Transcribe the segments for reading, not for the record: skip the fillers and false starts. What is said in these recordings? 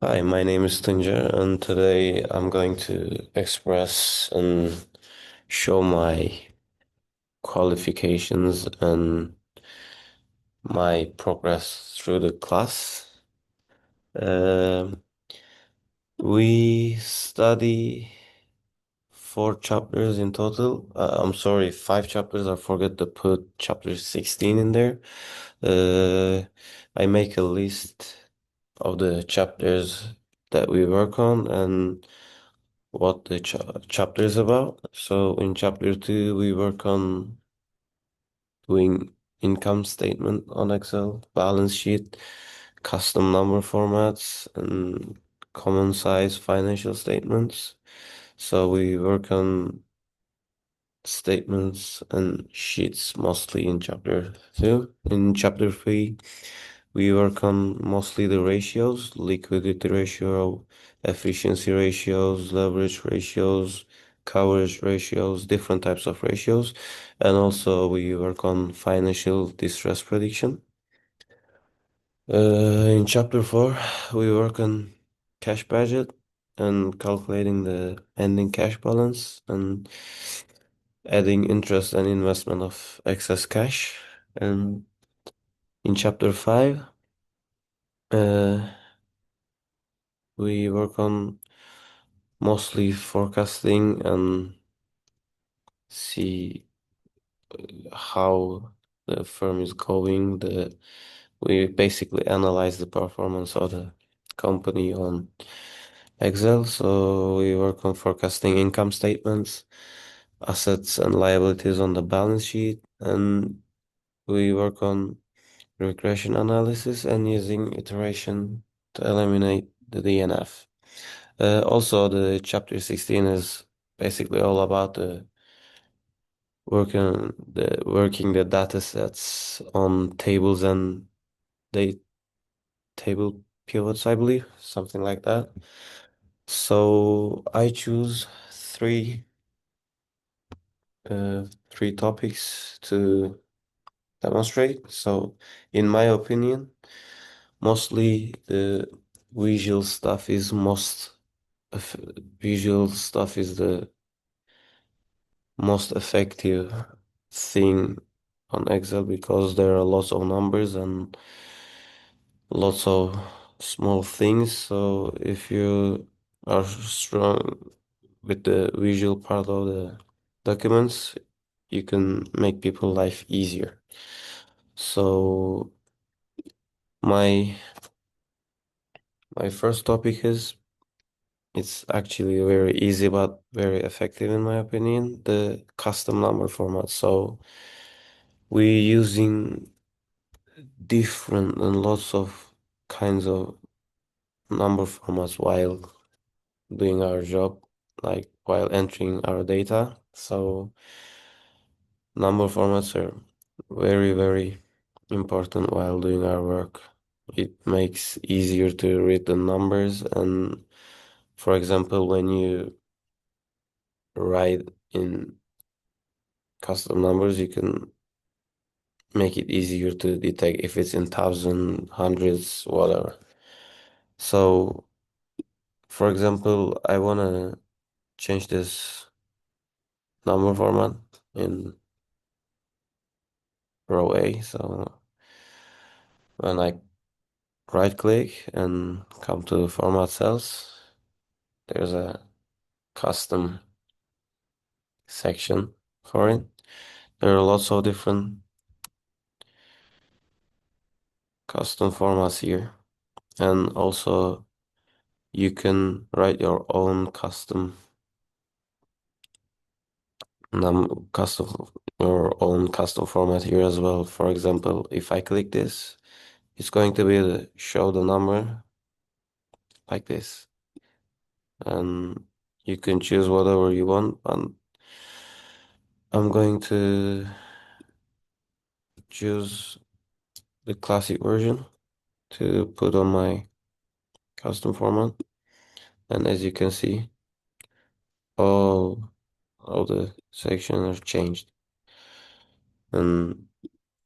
Hi, my name is Tuncer, and today I'm going to express and show my qualifications and my progress through the class. Um, we study 4 chapters in total. I'm sorry, 5 chapters. I forgot to put chapter 16 in there. Uh, I make a list of the chapters that we work on and what the chapter is about. So in chapter 2, we work on doing income statement on Excel, balance sheet, custom number formats, and common size financial statements. So we work on statements and sheets mostly in chapter 2. In chapter 3, we work on mostly the ratios, liquidity ratio, efficiency ratios, leverage ratios, coverage ratios, different types of ratios. And also we work on financial distress prediction. In chapter 4, we work on cash budget and calculating the ending cash balance and adding interest and investment of excess cash. And in chapter 5, uh, we work on mostly forecasting and see how the firm is going. We basically analyze the performance of the company on Excel. So we work on forecasting income statements, assets and liabilities on the balance sheet, and we work on regression analysis and using iteration to eliminate the DNF. Also, the chapter 16 is basically all about the working the data sets on tables and the table pivots, I believe, something like that. So I choose three topics to demonstrate. So in my opinion, mostly the visual stuff is most eff- visual stuff is the most effective thing on Excel because there are lots of numbers and lots of small things. So if you are strong with the visual part of the documents, you can make people life easier. So my my first topic is it's actually very easy but very effective in my opinion, the custom number format. So we're using different and lots of kinds of number formats while doing our job, like while entering our data. So number formats are very, very important while doing our work. It makes easier to read the numbers, and for example, when you write in custom numbers, you can make it easier to detect if it's in thousand, hundreds, whatever. So, for example, I wanna change this number format in row A. So when I right click and come to format cells, there's a custom section for it. There are lots of different custom formats here. And also you can write your own custom your own custom format here as well. For example, if I click this, it's going to be show the number like this. And you can choose whatever you want. And I'm going to choose the classic version to put on my custom format. And as you can see, all all the sections are changed. And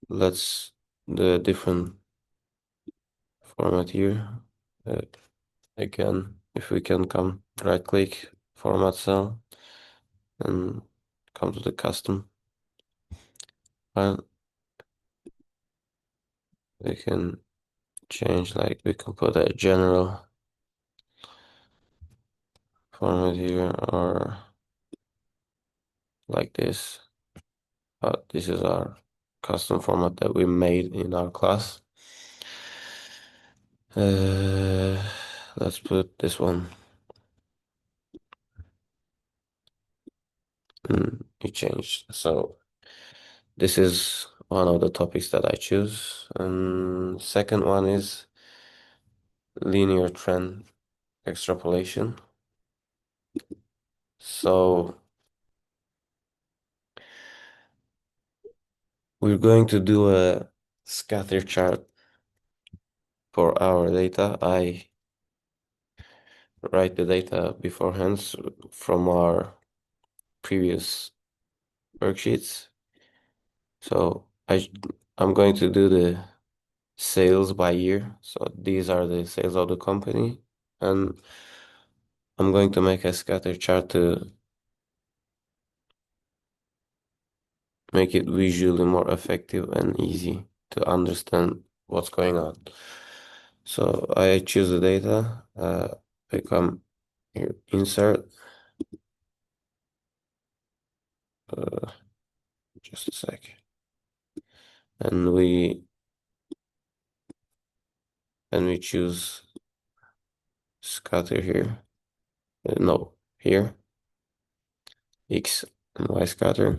let's the different format here. Uh, again, if we can come right click, format cell, and come to the custom file, we can change, like we can put a general format here or like this. But this is our custom format that we made in our class. Uh, let's put this one. It changed. So this is one of the topics that I choose. And second one is linear trend extrapolation. So we're going to do a scatter chart for our data. I write the data beforehand from our previous worksheets. So I'm going to do the sales by year. So these are the sales of the company, and I'm going to make a scatter chart to make it visually more effective and easy to understand what's going on. So I choose the data, I come here, insert, uh, just a sec, and we choose scatter here, no, here, X and Y scatter,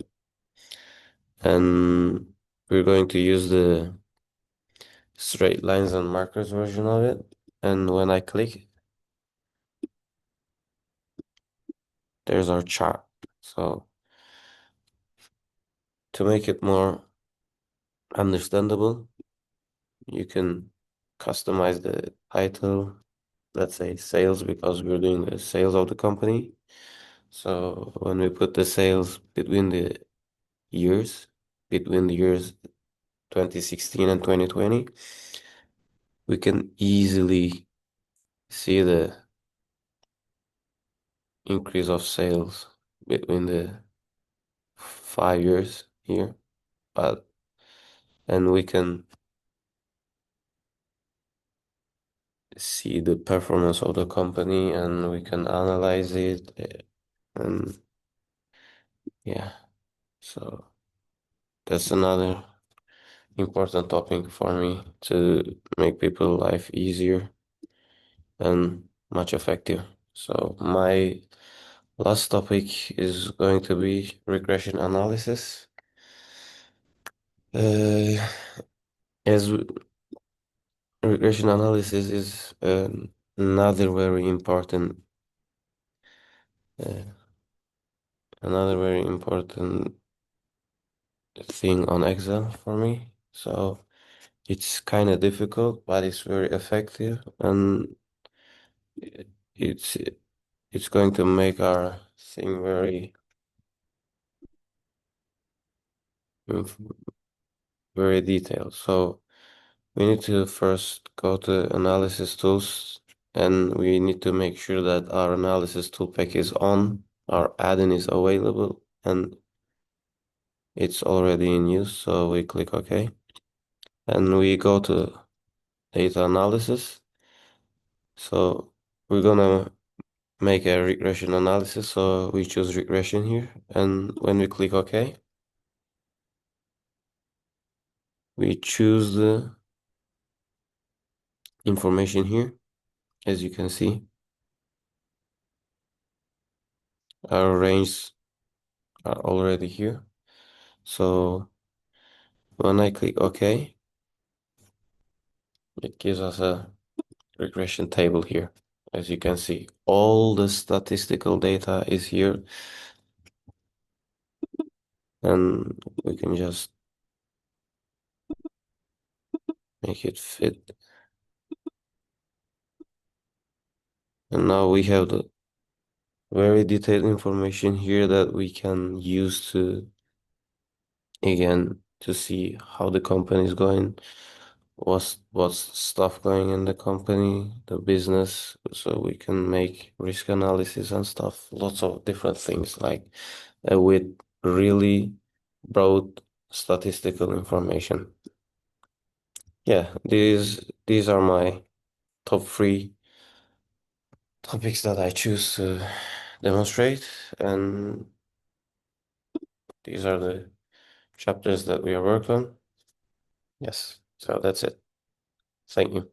and we're going to use the straight lines and markers version of it. And when I click, there's our chart. So to make it more understandable, you can customize the title, let's say sales, because we're doing the sales of the company. So when we put the sales years, between the years 2016 and 2020, we can easily see the increase of sales between the 5 years here. But and we can see the performance of the company and we can analyze it, and yeah, so that's another important topic for me to make people life easier and much effective. So my last topic is going to be regression analysis. Uh, as regression analysis is another very important uh, another very important thing on Excel for me. So it's kind of difficult, but it's very effective, and it's it's going to make our thing very detailed. So we need to first go to analysis tools, and we need to make sure that our analysis tool pack is on, our add-in is available, and it's already in use. So we click OK, and we go to data analysis. So we're gonna make a regression analysis. So we choose regression here. And when we click OK, we choose the information here. As you can see, our ranges are already here. So when I click OK, it gives us a regression table here. As you can see, all the statistical data is here, and we can just make it fit. And now we have the very detailed information here that we can use to, again, to see how the company is going, what's stuff going in the company, the business, so we can make risk analysis and stuff. Lots of different things like with really broad statistical information. Yeah, these are my top three topics that I choose to demonstrate, and these are the chapters that we are working on. Yes, so that's it. Thank you.